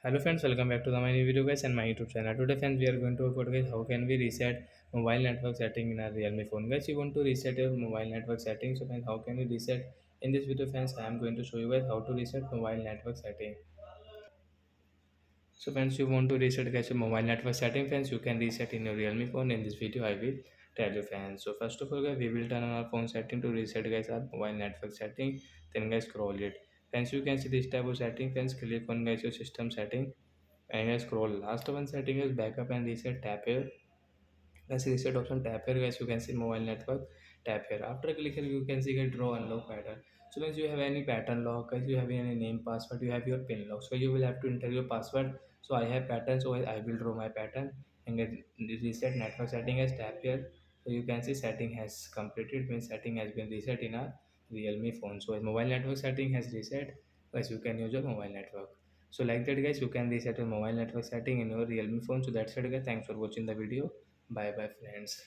Hello friends, welcome back to the my new video guys and my YouTube channel. Today friends, we are going to talk about guys how can we reset mobile network setting in our Realme phone. Guys, you want to reset your mobile network setting. So friends, how can we reset? In this video friends, I am going to show you guys how to reset mobile network setting. So friends, you want to reset guys your mobile network setting friends, you can reset in your Realme phone. In this video, I will tell you friends. So first of all guys, we will turn on our phone setting to reset guys our mobile network setting. Then guys scroll it. Friends, you can see this type of setting. Friends, click on guys your system setting and guys scroll. Last one setting is backup and reset. Tap here. Guys, reset option, tap here guys, you can see mobile network, tap here. After click here, you can see get draw unlock pattern. So guys, you have any pattern lock, guys, you have any name password, you have your pin lock, so you will have to enter your password. So I have pattern, so I will draw my pattern and get reset network setting as tap here. So you can see setting has completed, means setting has been reset in a Realme phone. So as mobile network setting has reset, guys, you can use your mobile network. So like that guys, you can reset your mobile network setting in your Realme phone. So that's it guys, thanks for watching the video. Bye bye friends.